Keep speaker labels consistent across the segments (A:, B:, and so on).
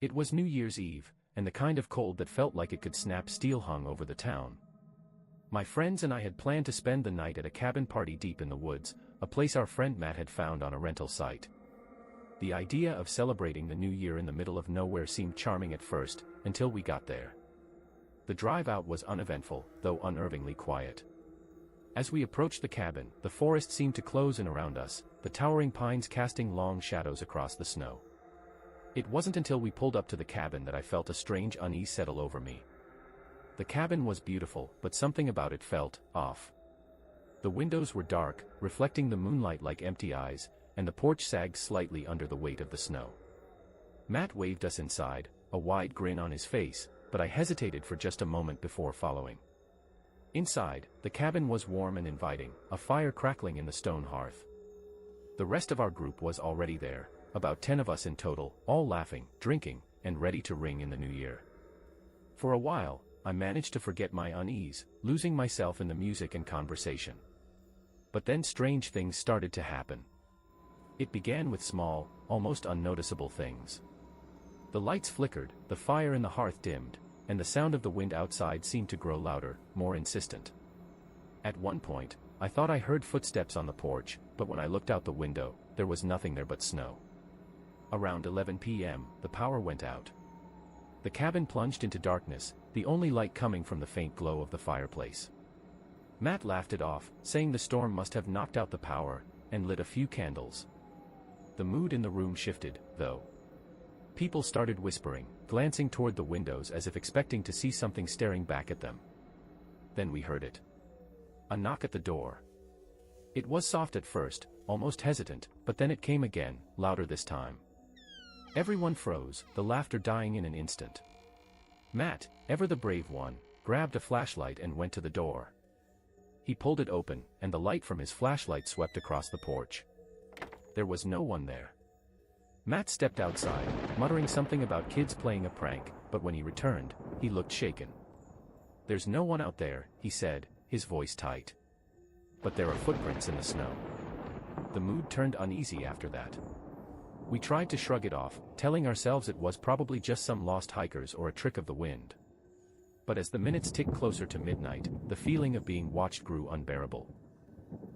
A: It was New Year's Eve, and the kind of cold that felt like it could snap steel hung over the town. My friends and I had planned to spend the night at a cabin party deep in the woods, a place our friend Matt had found on a rental site. The idea of celebrating the new year in the middle of nowhere seemed charming at first, until we got there. The drive out was uneventful, though unnervingly quiet. As we approached the cabin, the forest seemed to close in around us, the towering pines casting long shadows across the snow. It wasn't until we pulled up to the cabin that I felt a strange unease settle over me. The cabin was beautiful, but something about it felt off. The windows were dark, reflecting the moonlight like empty eyes, and the porch sagged slightly under the weight of the snow. Matt waved us inside, a wide grin on his face, but I hesitated for just a moment before following. Inside, the cabin was warm and inviting, a fire crackling in the stone hearth. The rest of our group was already there, about 10 of us in total, all laughing, drinking, and ready to ring in the new year. For a while, I managed to forget my unease, losing myself in the music and conversation. But then strange things started to happen. It began with small, almost unnoticeable things. The lights flickered, the fire in the hearth dimmed, and the sound of the wind outside seemed to grow louder, more insistent. At one point, I thought I heard footsteps on the porch, but when I looked out the window, there was nothing there but snow. Around 11 p.m., the power went out. The cabin plunged into darkness, the only light coming from the faint glow of the fireplace. Matt laughed it off, saying the storm must have knocked out the power, and lit a few candles. The mood in the room shifted, though. People started whispering, glancing toward the windows as if expecting to see something staring back at them. Then we heard it. A knock at the door. It was soft at first, almost hesitant, but then it came again, louder this time. Everyone froze, the laughter dying in an instant. Matt, ever the brave one, grabbed a flashlight and went to the door. He pulled it open, and the light from his flashlight swept across the porch. There was no one there. Matt stepped outside, muttering something about kids playing a prank, but when he returned, he looked shaken. "There's no one out there," he said, his voice tight. "But there are footprints in the snow." The mood turned uneasy after that. We tried to shrug it off, telling ourselves it was probably just some lost hikers or a trick of the wind. But as the minutes ticked closer to midnight, the feeling of being watched grew unbearable.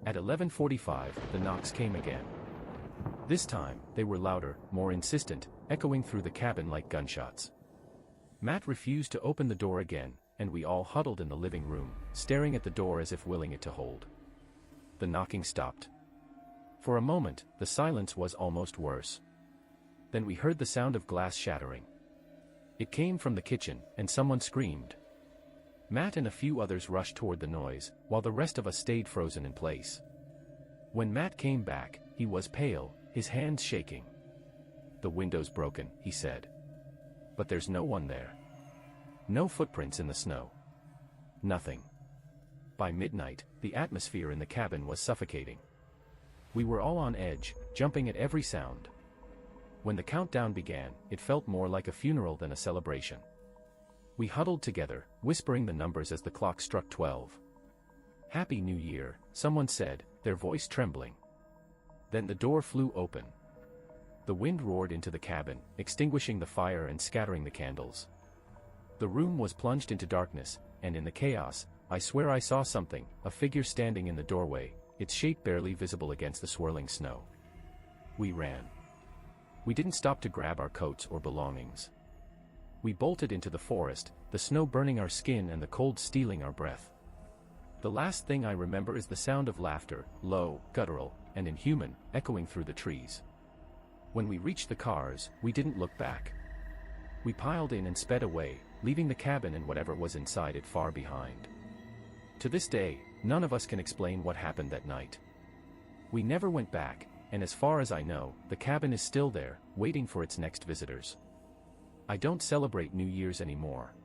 A: At 11:45, the knocks came again. This time, they were louder, more insistent, echoing through the cabin like gunshots. Matt refused to open the door again, and we all huddled in the living room, staring at the door as if willing it to hold. The knocking stopped. For a moment, the silence was almost worse. Then we heard the sound of glass shattering. It came from the kitchen, and someone screamed. Matt and a few others rushed toward the noise, while the rest of us stayed frozen in place. When Matt came back, he was pale, his hands shaking. "The window's broken," he said. "But there's no one there. No footprints in the snow. Nothing." By midnight, the atmosphere in the cabin was suffocating. We were all on edge, jumping at every sound. When the countdown began, it felt more like a funeral than a celebration. We huddled together, whispering the numbers as the clock struck 12. "Happy New Year," someone said, their voice trembling. Then the door flew open. The wind roared into the cabin, extinguishing the fire and scattering the candles. The room was plunged into darkness, and in the chaos, I swear I saw something, a figure standing in the doorway, its shape barely visible against the swirling snow. We ran. We didn't stop to grab our coats or belongings. We bolted into the forest, the snow burning our skin and the cold stealing our breath. The last thing I remember is the sound of laughter, low, guttural, and inhuman, echoing through the trees. When we reached the cars, we didn't look back. We piled in and sped away, leaving the cabin and whatever was inside it far behind. To this day, none of us can explain what happened that night. We never went back, and as far as I know, the cabin is still there, waiting for its next visitors. I don't celebrate New Year's anymore.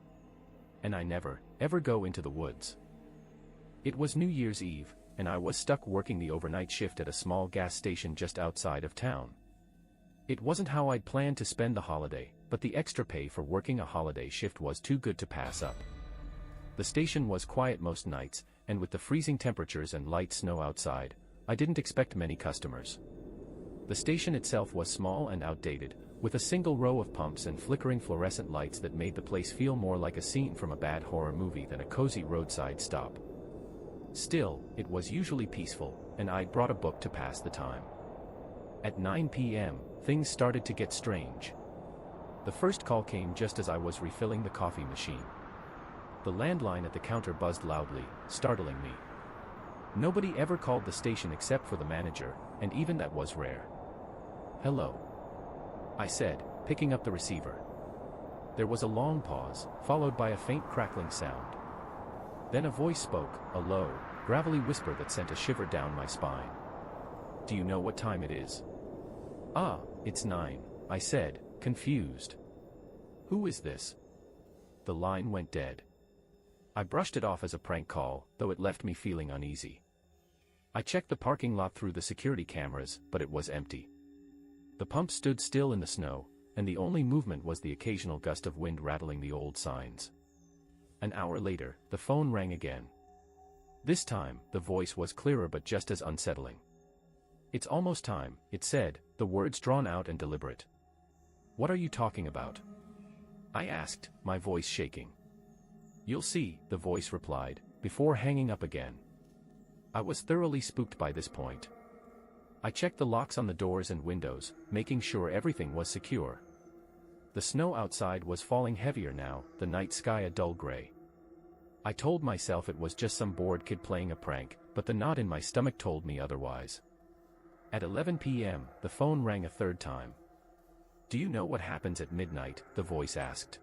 A: And I never, ever go into the woods. It was New Year's Eve, and I was stuck working the overnight shift at a small gas station just outside of town. It wasn't how I'd planned to spend the holiday, but the extra pay for working a holiday shift was too good to pass up. The station was quiet most nights, and with the freezing temperatures and light snow outside, I didn't expect many customers. The station itself was small and outdated, with a single row of pumps and flickering fluorescent lights that made the place feel more like a scene from a bad horror movie than a cozy roadside stop. Still, it was usually peaceful, and I'd brought a book to pass the time. At 9 p.m., things started to get strange. The first call came just as I was refilling the coffee machine. The landline at the counter buzzed loudly, startling me. Nobody ever called the station except for the manager, and even that was rare. "Hello," I said, picking up the receiver. There was a long pause, followed by a faint crackling sound. Then a voice spoke, a low, gravelly whisper that sent a shiver down my spine. "Do you know what time it is?" "Ah, it's 9, I said, confused. "Who is this?" The line went dead. I brushed it off as a prank call, though it left me feeling uneasy. I checked the parking lot through the security cameras, but it was empty. The pump stood still in the snow, and the only movement was the occasional gust of wind rattling the old signs. An hour later, the phone rang again. This time, the voice was clearer but just as unsettling. "It's almost time," it said, the words drawn out and deliberate. "What are you talking about?" I asked, my voice shaking. "You'll see," the voice replied, before hanging up again. I was thoroughly spooked by this point. I checked the locks on the doors and windows, making sure everything was secure. The snow outside was falling heavier now, the night sky a dull gray. I told myself it was just some bored kid playing a prank, but the knot in my stomach told me otherwise. At 11 p.m., the phone rang a third time. "Do you know what happens at midnight?" the voice asked.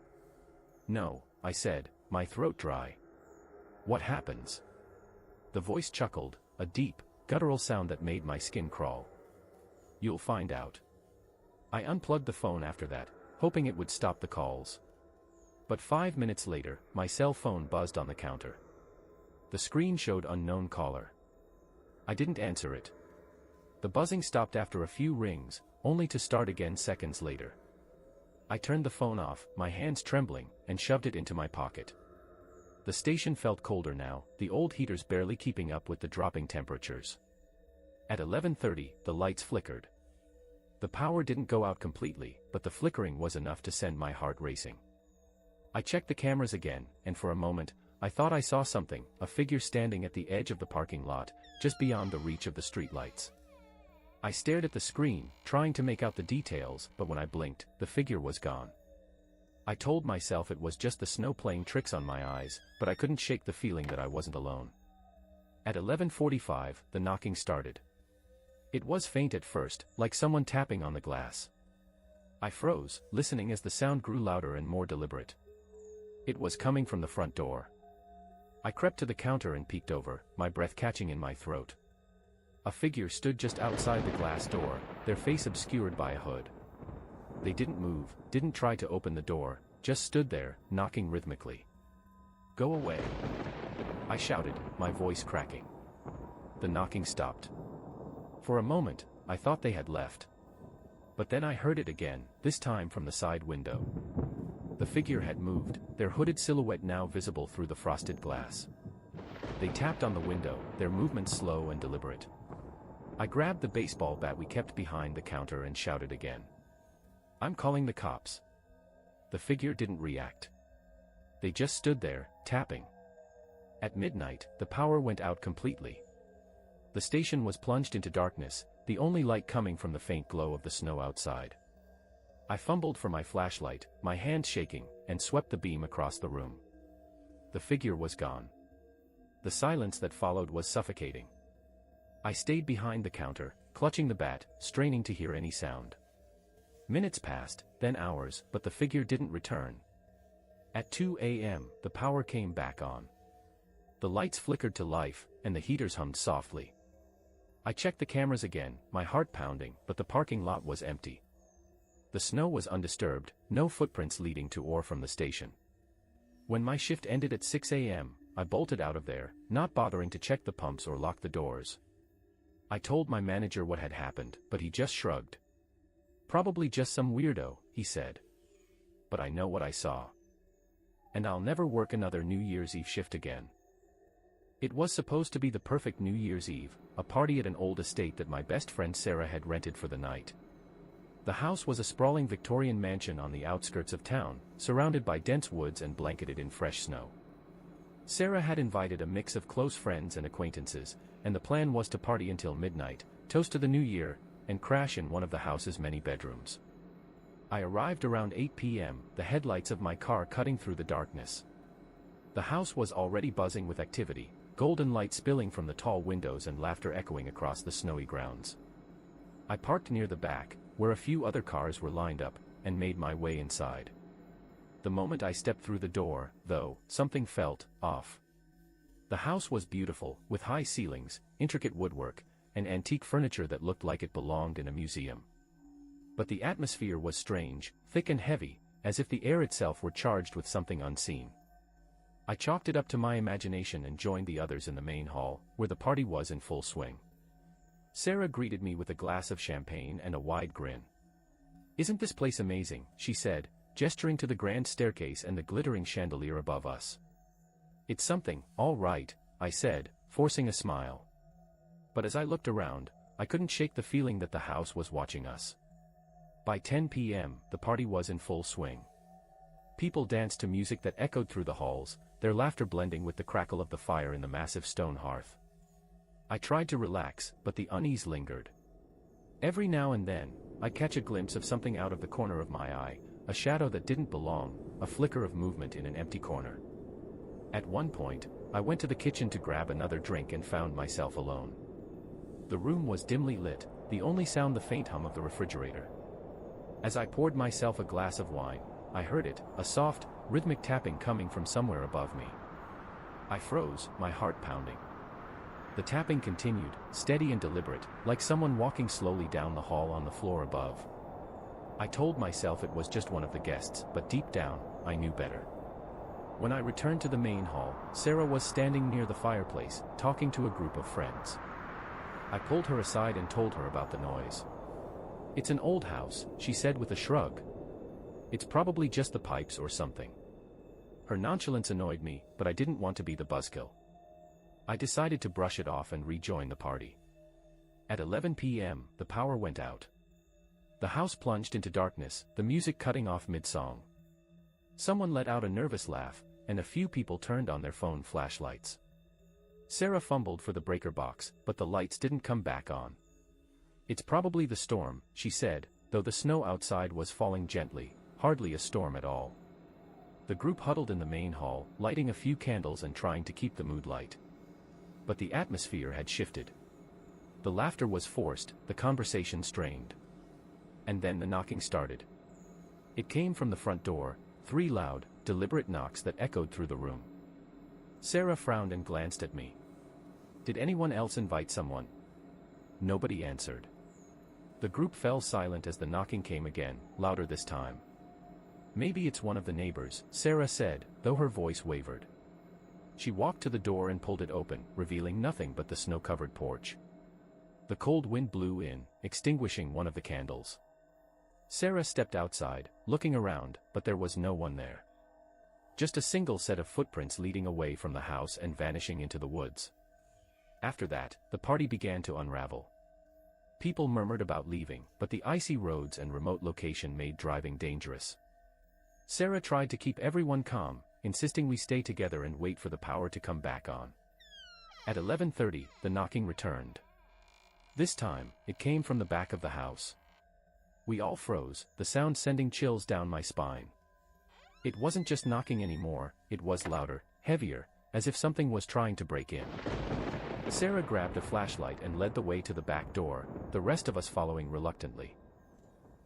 A: "No," I said, my throat dry. "What happens?" The voice chuckled, a deep, guttural sound that made my skin crawl. "You'll find out." I unplugged the phone after that, hoping it would stop the calls. But 5 minutes later, my cell phone buzzed on the counter. The screen showed unknown caller. I didn't answer it. The buzzing stopped after a few rings, only to start again seconds later. I turned the phone off, my hands trembling, and shoved it into my pocket. The station felt colder now, the old heaters barely keeping up with the dropping temperatures. At 11:30, the lights flickered. The power didn't go out completely, but the flickering was enough to send my heart racing. I checked the cameras again, and for a moment, I thought I saw something, a figure standing at the edge of the parking lot, just beyond the reach of the streetlights. I stared at the screen, trying to make out the details, but when I blinked, the figure was gone. I told myself it was just the snow playing tricks on my eyes, but I couldn't shake the feeling that I wasn't alone. At 11:45, the knocking started. It was faint at first, like someone tapping on the glass. I froze, listening as the sound grew louder and more deliberate. It was coming from the front door. I crept to the counter and peeked over, my breath catching in my throat. A figure stood just outside the glass door, their face obscured by a hood. They didn't move, didn't try to open the door, just stood there, knocking rhythmically. "Go away!" I shouted, my voice cracking. The knocking stopped. For a moment, I thought they had left. But then I heard it again, this time from the side window. The figure had moved, their hooded silhouette now visible through the frosted glass. They tapped on the window, their movements slow and deliberate. I grabbed the baseball bat we kept behind the counter and shouted again. "I'm calling the cops." The figure didn't react. They just stood there, tapping. At midnight, the power went out completely. The station was plunged into darkness, the only light coming from the faint glow of the snow outside. I fumbled for my flashlight, my hand shaking, and swept the beam across the room. The figure was gone. The silence that followed was suffocating. I stayed behind the counter, clutching the bat, straining to hear any sound. Minutes passed, then hours, but the figure didn't return. At 2 a.m., the power came back on. The lights flickered to life, and the heaters hummed softly. I checked the cameras again, my heart pounding, but the parking lot was empty. The snow was undisturbed, no footprints leading to or from the station. When my shift ended at 6 a.m., I bolted out of there, not bothering to check the pumps or lock the doors. I told my manager what had happened, but he just shrugged. "Probably just some weirdo," he said. "But I know what I saw. And I'll never work another New Year's Eve shift again." It was supposed to be the perfect New Year's Eve, a party at an old estate that my best friend Sarah had rented for the night. The house was a sprawling Victorian mansion on the outskirts of town, surrounded by dense woods and blanketed in fresh snow. Sarah had invited a mix of close friends and acquaintances, and the plan was to party until midnight, toast to the new year, and crash in one of the house's many bedrooms. I arrived around 8 p.m., the headlights of my car cutting through the darkness. The house was already buzzing with activity, golden light spilling from the tall windows and laughter echoing across the snowy grounds. I parked near the back, where a few other cars were lined up, and made my way inside. The moment I stepped through the door, though, something felt off. The house was beautiful, with high ceilings, intricate woodwork, and antique furniture that looked like it belonged in a museum. But the atmosphere was strange, thick and heavy, as if the air itself were charged with something unseen. I chalked it up to my imagination and joined the others in the main hall, where the party was in full swing. Sarah greeted me with a glass of champagne and a wide grin. "Isn't this place amazing?" she said, gesturing to the grand staircase and the glittering chandelier above us. "It's something, all right," I said, forcing a smile. But as I looked around, I couldn't shake the feeling that the house was watching us. By 10 p.m., the party was in full swing. People danced to music that echoed through the halls, their laughter blending with the crackle of the fire in the massive stone hearth. I tried to relax, but the unease lingered. Every now and then, I'd catch a glimpse of something out of the corner of my eye, a shadow that didn't belong, a flicker of movement in an empty corner. At one point, I went to the kitchen to grab another drink and found myself alone. The room was dimly lit, the only sound the faint hum of the refrigerator. As I poured myself a glass of wine, I heard it, a soft, rhythmic tapping coming from somewhere above me. I froze, my heart pounding. The tapping continued, steady and deliberate, like someone walking slowly down the hall on the floor above. I told myself it was just one of the guests, but deep down, I knew better. When I returned to the main hall, Sarah was standing near the fireplace, talking to a group of friends. I pulled her aside and told her about the noise. "It's an old house," she said with a shrug. "It's probably just the pipes or something." Her nonchalance annoyed me, but I didn't want to be the buzzkill. I decided to brush it off and rejoin the party. At 11 p.m., the power went out. The house plunged into darkness, the music cutting off mid-song. Someone let out a nervous laugh, and a few people turned on their phone flashlights. Sarah fumbled for the breaker box, but the lights didn't come back on. "It's probably the storm," she said, though the snow outside was falling gently, hardly a storm at all. The group huddled in the main hall, lighting a few candles and trying to keep the mood light. But the atmosphere had shifted. The laughter was forced, the conversation strained. And then the knocking started. It came from the front door, 3 loud, deliberate knocks that echoed through the room. Sarah frowned and glanced at me. "Did anyone else invite someone?" Nobody answered. The group fell silent as the knocking came again, louder this time. "Maybe it's one of the neighbors," Sarah said, though her voice wavered. She walked to the door and pulled it open, revealing nothing but the snow-covered porch. The cold wind blew in, extinguishing one of the candles. Sarah stepped outside, looking around, but there was no one there. Just a single set of footprints leading away from the house and vanishing into the woods. After that, the party began to unravel. People murmured about leaving, but the icy roads and remote location made driving dangerous. Sarah tried to keep everyone calm, insisting we stay together and wait for the power to come back on. At 11:30, the knocking returned. This time, it came from the back of the house. We all froze, the sound sending chills down my spine. It wasn't just knocking anymore, it was louder, heavier, as if something was trying to break in. Sarah grabbed a flashlight and led the way to the back door, the rest of us following reluctantly.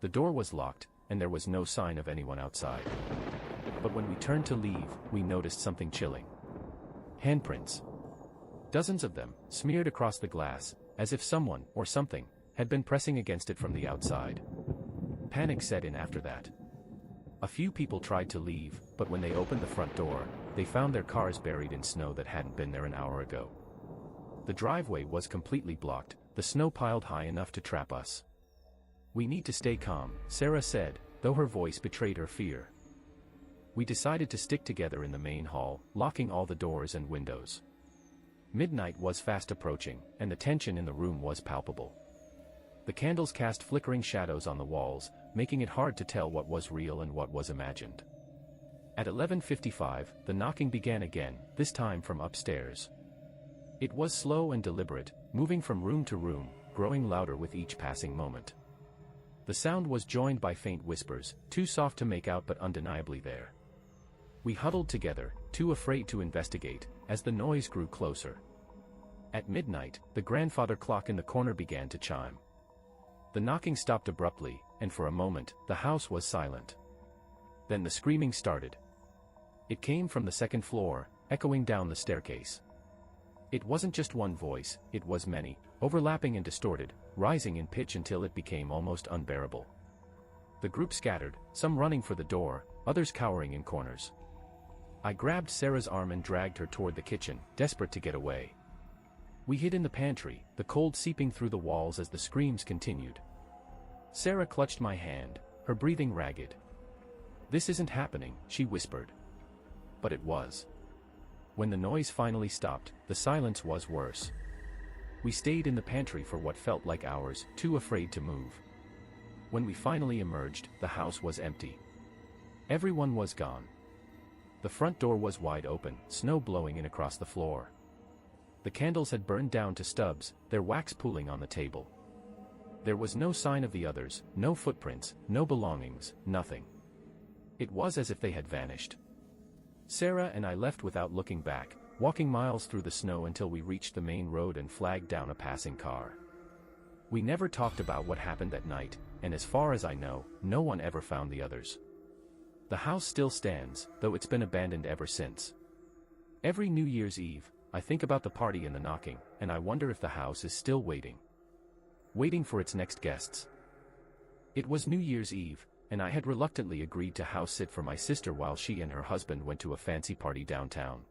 A: The door was locked, and there was no sign of anyone outside. But when we turned to leave, we noticed something chilling. Handprints. Dozens of them, smeared across the glass, as if someone, or something, had been pressing against it from the outside. Panic set in after that. A few people tried to leave, but when they opened the front door, they found their cars buried in snow that hadn't been there an hour ago. The driveway was completely blocked, the snow piled high enough to trap us. "We need to stay calm," Sarah said, though her voice betrayed her fear. We decided to stick together in the main hall, locking all the doors and windows. Midnight was fast approaching, and the tension in the room was palpable. The candles cast flickering shadows on the walls, making it hard to tell what was real and what was imagined. At 11:55, the knocking began again, this time from upstairs. It was slow and deliberate, moving from room to room, growing louder with each passing moment. The sound was joined by faint whispers, too soft to make out but undeniably there. We huddled together, too afraid to investigate, as the noise grew closer. At midnight, the grandfather clock in the corner began to chime. The knocking stopped abruptly, and for a moment, the house was silent. Then the screaming started. It came from the second floor, echoing down the staircase. It wasn't just one voice, it was many, overlapping and distorted, rising in pitch until it became almost unbearable. The group scattered, some running for the door, others cowering in corners. I grabbed Sarah's arm and dragged her toward the kitchen, desperate to get away. We hid in the pantry, the cold seeping through the walls as the screams continued. Sarah clutched my hand, her breathing ragged. "This isn't happening," she whispered. But it was. When the noise finally stopped, the silence was worse. We stayed in the pantry for what felt like hours, too afraid to move. When we finally emerged, the house was empty. Everyone was gone. The front door was wide open, snow blowing in across the floor. The candles had burned down to stubs, their wax pooling on the table. There was no sign of the others, no footprints, no belongings, nothing. It was as if they had vanished. Sarah and I left without looking back, walking miles through the snow until we reached the main road and flagged down a passing car. We never talked about what happened that night, and as far as I know, no one ever found the others. The house still stands, though it's been abandoned ever since. Every New Year's Eve, I think about the party and the knocking, and I wonder if the house is still waiting. Waiting for its next guests. It was New Year's Eve, and I had reluctantly agreed to house sit for my sister while she and her husband went to a fancy party downtown.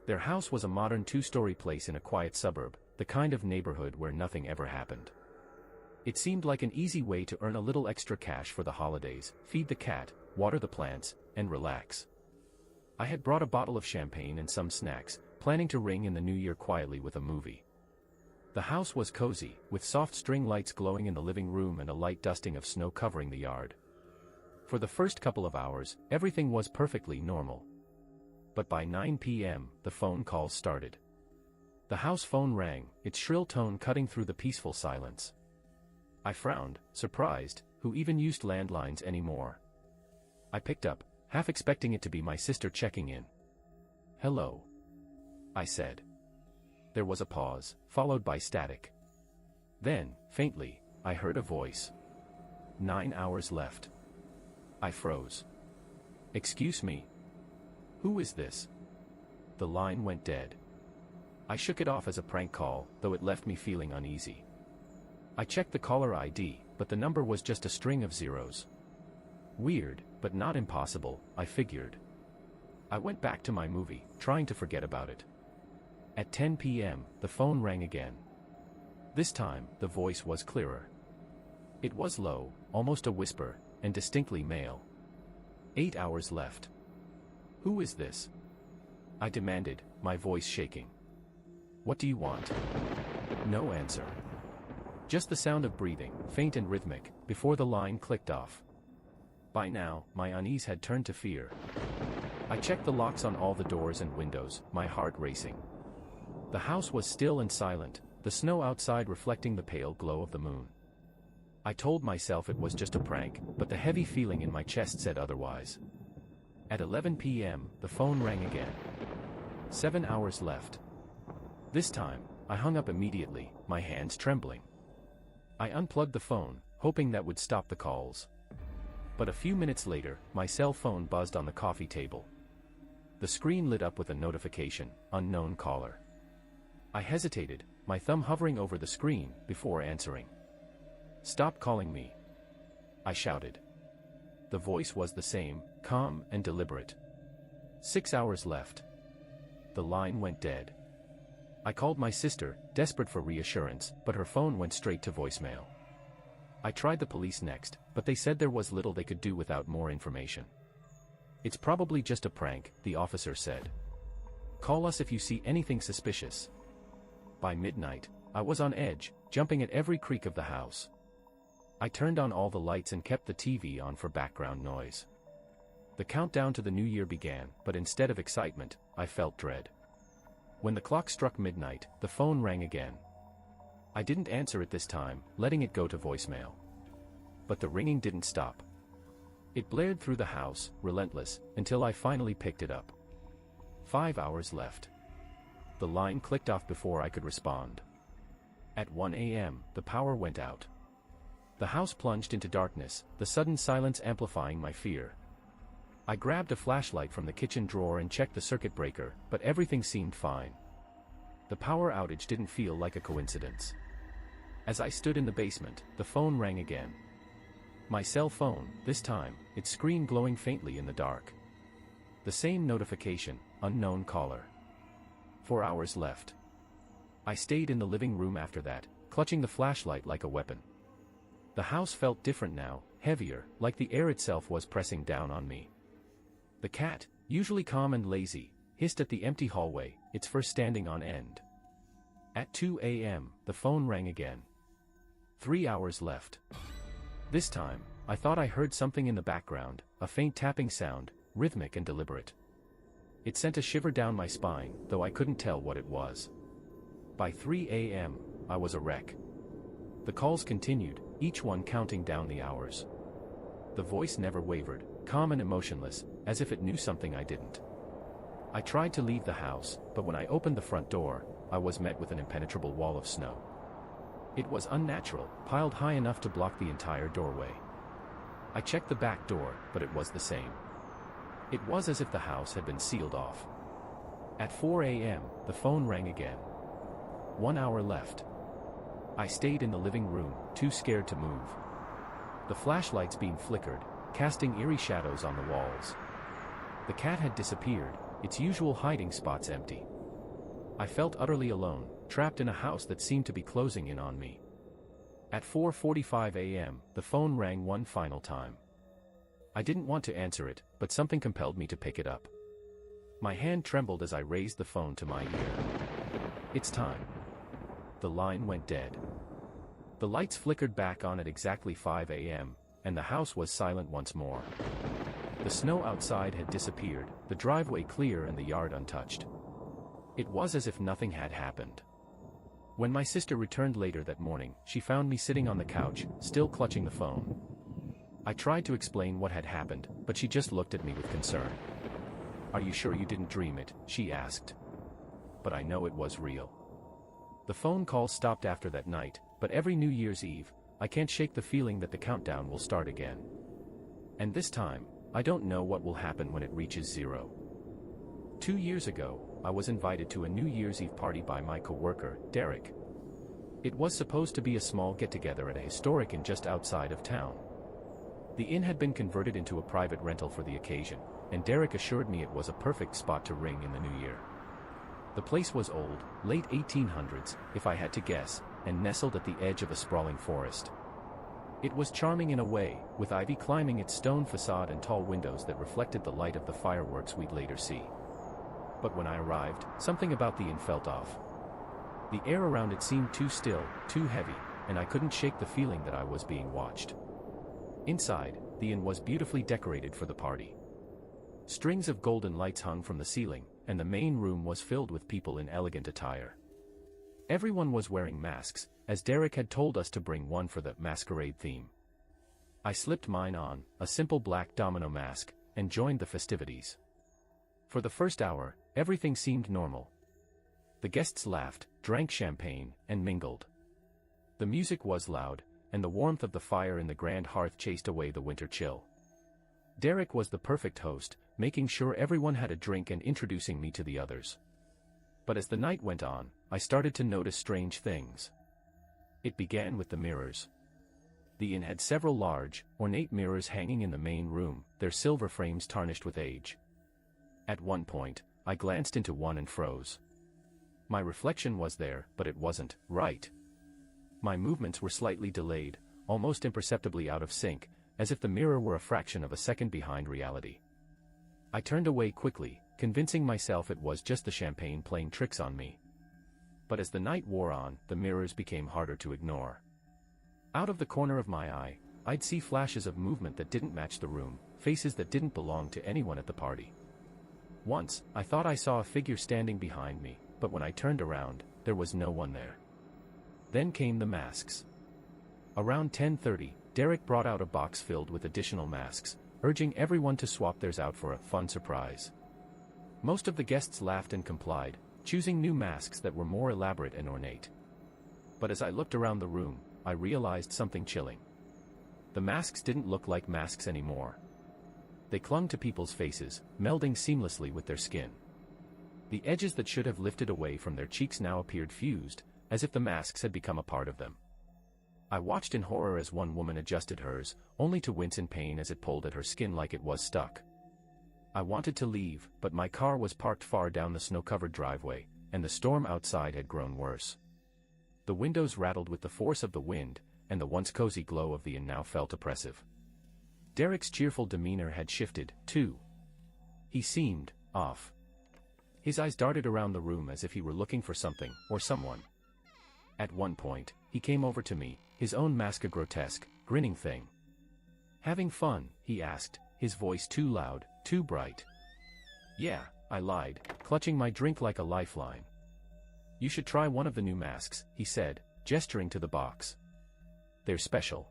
A: Their house was a modern two-story place in a quiet suburb, the kind of neighborhood where nothing ever happened. It seemed like an easy way to earn a little extra cash for the holidays, feed the cat, water the plants, and relax. I had brought a bottle of champagne and some snacks, planning to ring in the new year quietly with a movie. The house was cozy, with soft string lights glowing in the living room and a light dusting of snow covering the yard. For the first couple of hours, everything was perfectly normal. But by 9 p.m., the phone calls started. The house phone rang, its shrill tone cutting through the peaceful silence. I frowned, surprised, who even used landlines anymore? I picked up, half expecting it to be my sister checking in. "Hello," I said. There was a pause, followed by static. Then, faintly, I heard a voice. 9 hours left. I froze. "Excuse me? Who is this?" The line went dead. I shook it off as a prank call, though it left me feeling uneasy. I checked the caller ID, but the number was just a string of zeros. Weird, but not impossible, I figured. I went back to my movie, trying to forget about it. At 10 p.m., the phone rang again. This time, the voice was clearer. It was low, almost a whisper, and distinctly male. 8 hours left. "Who is this?" I demanded, my voice shaking. "What do you want?" No answer. Just the sound of breathing, faint and rhythmic, before the line clicked off. By now, my unease had turned to fear. I checked the locks on all the doors and windows, my heart racing. The house was still and silent, the snow outside reflecting the pale glow of the moon. I told myself it was just a prank, but the heavy feeling in my chest said otherwise. At 11 p.m., the phone rang again. 7 hours left. This time, I hung up immediately, my hands trembling. I unplugged the phone, hoping that would stop the calls. But a few minutes later, my cell phone buzzed on the coffee table. The screen lit up with a notification, "Unknown caller." I hesitated, my thumb hovering over the screen, before answering. "Stop calling me," I shouted. The voice was the same, calm and deliberate. 6 hours left. The line went dead. I called my sister, desperate for reassurance, but her phone went straight to voicemail. I tried the police next, but they said there was little they could do without more information. "It's probably just a prank," the officer said. "Call us if you see anything suspicious." By midnight, I was on edge, jumping at every creak of the house. I turned on all the lights and kept the TV on for background noise. The countdown to the new year began, but instead of excitement, I felt dread. When the clock struck midnight, the phone rang again. I didn't answer it this time, letting it go to voicemail. But the ringing didn't stop. It blared through the house, relentless, until I finally picked it up. 5 hours left. The line clicked off before I could respond. At 1 a.m., the power went out. The house plunged into darkness, the sudden silence amplifying my fear. I grabbed a flashlight from the kitchen drawer and checked the circuit breaker, but everything seemed fine. The power outage didn't feel like a coincidence. As I stood in the basement, the phone rang again. My cell phone, this time, its screen glowing faintly in the dark. The same notification, unknown caller. 4 hours left. I stayed in the living room after that, clutching the flashlight like a weapon. The house felt different now, heavier, like the air itself was pressing down on me. The cat, usually calm and lazy, hissed at the empty hallway, its fur standing on end. At 2 a.m., the phone rang again. 3 hours left. This time, I thought I heard something in the background, a faint tapping sound, rhythmic and deliberate. It sent a shiver down my spine, though I couldn't tell what it was. By 3 a.m., I was a wreck. The calls continued, each one counting down the hours. The voice never wavered, calm and emotionless, as if it knew something I didn't. I tried to leave the house, but when I opened the front door, I was met with an impenetrable wall of snow. It was unnatural, piled high enough to block the entire doorway. I checked the back door, but it was the same. It was as if the house had been sealed off. At 4 a.m., the phone rang again. 1 hour left. I stayed in the living room, too scared to move. The flashlight's beam flickered, casting eerie shadows on the walls. The cat had disappeared, its usual hiding spots empty. I felt utterly alone, trapped in a house that seemed to be closing in on me. At 4:45 a.m., the phone rang one final time. I didn't want to answer it, but something compelled me to pick it up. My hand trembled as I raised the phone to my ear. It's time. The line went dead. The lights flickered back on at exactly 5 a.m., and the house was silent once more. The snow outside had disappeared, the driveway clear and the yard untouched. It was as if nothing had happened. When my sister returned later that morning, she found me sitting on the couch, still clutching the phone. I tried to explain what had happened, but she just looked at me with concern. "Are you sure you didn't dream it?" she asked. But I know it was real. The phone call stopped after that night, but every New Year's Eve, I can't shake the feeling that the countdown will start again. And this time, I don't know what will happen when it reaches 0. 2 years ago, I was invited to a New Year's Eve party by my coworker, Derek. It was supposed to be a small get-together at a historic inn just outside of town. The inn had been converted into a private rental for the occasion, and Derek assured me it was a perfect spot to ring in the new year. The place was old, late 1800s, if I had to guess, and nestled at the edge of a sprawling forest. It was charming in a way, with ivy climbing its stone facade and tall windows that reflected the light of the fireworks we'd later see. But when I arrived, something about the inn felt off. The air around it seemed too still, too heavy, and I couldn't shake the feeling that I was being watched. Inside, the inn was beautifully decorated for the party. Strings of golden lights hung from the ceiling, and the main room was filled with people in elegant attire. Everyone was wearing masks, as Derek had told us to bring one for the masquerade theme. I slipped mine on, a simple black domino mask, and joined the festivities. For the first hour, everything seemed normal. The guests laughed, drank champagne, and mingled. The music was loud, and the warmth of the fire in the grand hearth chased away the winter chill. Derek was the perfect host, making sure everyone had a drink and introducing me to the others. But as the night went on, I started to notice strange things. It began with the mirrors. The inn had several large, ornate mirrors hanging in the main room, their silver frames tarnished with age. At one point, I glanced into one and froze. My reflection was there, but it wasn't right. My movements were slightly delayed, almost imperceptibly out of sync, as if the mirror were a fraction of a second behind reality. I turned away quickly, convincing myself it was just the champagne playing tricks on me. But as the night wore on, the mirrors became harder to ignore. Out of the corner of my eye, I'd see flashes of movement that didn't match the room, faces that didn't belong to anyone at the party. Once, I thought I saw a figure standing behind me, but when I turned around, there was no one there. Then came the masks. Around 10:30, Derek brought out a box filled with additional masks, urging everyone to swap theirs out for a fun surprise. Most of the guests laughed and complied, choosing new masks that were more elaborate and ornate. But as I looked around the room, I realized something chilling. The masks didn't look like masks anymore. They clung to people's faces, melding seamlessly with their skin. The edges that should have lifted away from their cheeks now appeared fused, as if the masks had become a part of them. I watched in horror as one woman adjusted hers, only to wince in pain as it pulled at her skin like it was stuck. I wanted to leave, but my car was parked far down the snow-covered driveway, and the storm outside had grown worse. The windows rattled with the force of the wind, and the once cozy glow of the inn now felt oppressive. Derek's cheerful demeanor had shifted, too. He seemed off. His eyes darted around the room as if he were looking for something, or someone. At one point, he came over to me, his own mask a grotesque, grinning thing. "Having fun?" he asked, his voice too loud, too bright. "Yeah," I lied, clutching my drink like a lifeline. "You should try one of the new masks," he said, gesturing to the box. "They're special."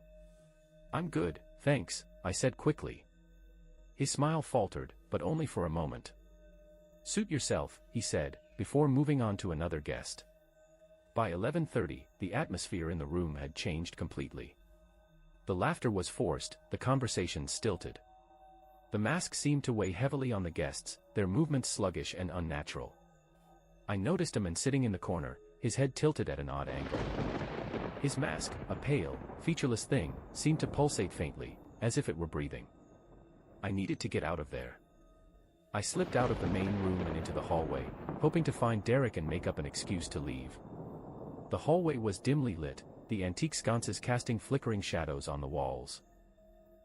A: "I'm good, thanks," I said quickly. His smile faltered, but only for a moment. "Suit yourself," he said, before moving on to another guest. By 11:30, the atmosphere in the room had changed completely. The laughter was forced, the conversation stilted. The mask seemed to weigh heavily on the guests, their movements sluggish and unnatural. I noticed a man sitting in the corner, his head tilted at an odd angle. His mask, a pale, featureless thing, seemed to pulsate faintly, as if it were breathing. I needed to get out of there. I slipped out of the main room and into the hallway, hoping to find Derek and make up an excuse to leave. The hallway was dimly lit, the antique sconces casting flickering shadows on the walls.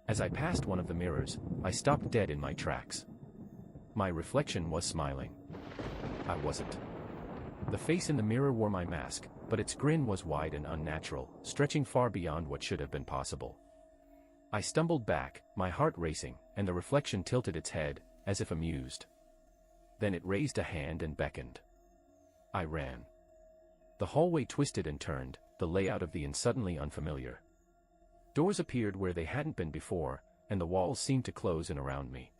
A: As I passed one of the mirrors, I stopped dead in my tracks. My reflection was smiling. I wasn't. The face in the mirror wore my mask, but its grin was wide and unnatural, stretching far beyond what should have been possible. I stumbled back, my heart racing, and the reflection tilted its head, as if amused. Then it raised a hand and beckoned. I ran. The hallway twisted and turned, the layout of the inn suddenly unfamiliar. Doors appeared where they hadn't been before, and the walls seemed to close in around me.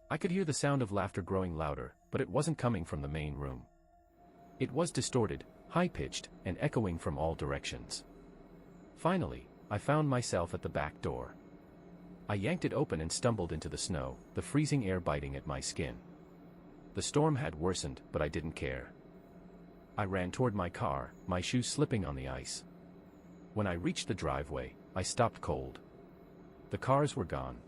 A: I could hear the sound of laughter growing louder, but it wasn't coming from the main room. It was distorted, high-pitched, and echoing from all directions. Finally, I found myself at the back door. I yanked it open and stumbled into the snow, the freezing air biting at my skin. The storm had worsened, but I didn't care. I ran toward my car, my shoes slipping on the ice. When I reached the driveway, I stopped cold. The cars were gone.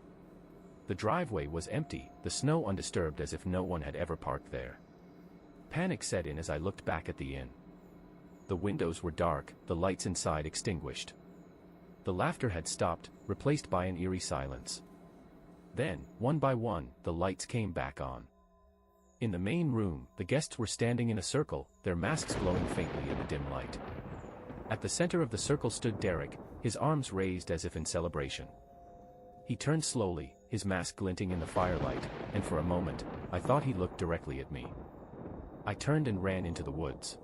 A: The driveway was empty, the snow undisturbed as if no one had ever parked there. Panic set in as I looked back at the inn. The windows were dark, the lights inside extinguished. The laughter had stopped, replaced by an eerie silence. Then, one by one, the lights came back on. In the main room, the guests were standing in a circle, their masks glowing faintly in the dim light. At the center of the circle stood Derek, his arms raised as if in celebration. He turned slowly, his mask glinting in the firelight, and for a moment, I thought he looked directly at me. I turned and ran into the woods.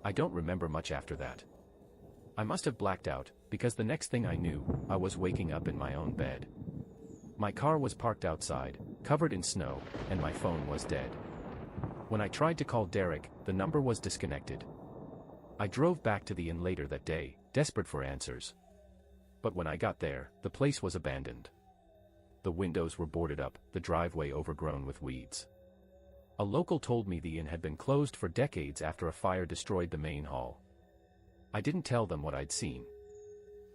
A: I don't remember much after that. I must have blacked out, because the next thing I knew, I was waking up in my own bed. My car was parked outside, covered in snow, and my phone was dead. When I tried to call Derek, the number was disconnected. I drove back to the inn later that day, desperate for answers. But when I got there, the place was abandoned. The windows were boarded up, the driveway overgrown with weeds. A local told me the inn had been closed for decades after a fire destroyed the main hall. I didn't tell them what I'd seen.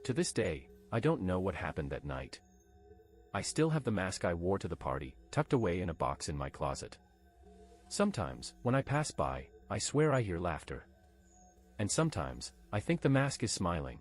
A: To this day, I don't know what happened that night. I still have the mask I wore to the party, tucked away in a box in my closet. Sometimes, when I pass by, I swear I hear laughter. And sometimes, I think the mask is smiling,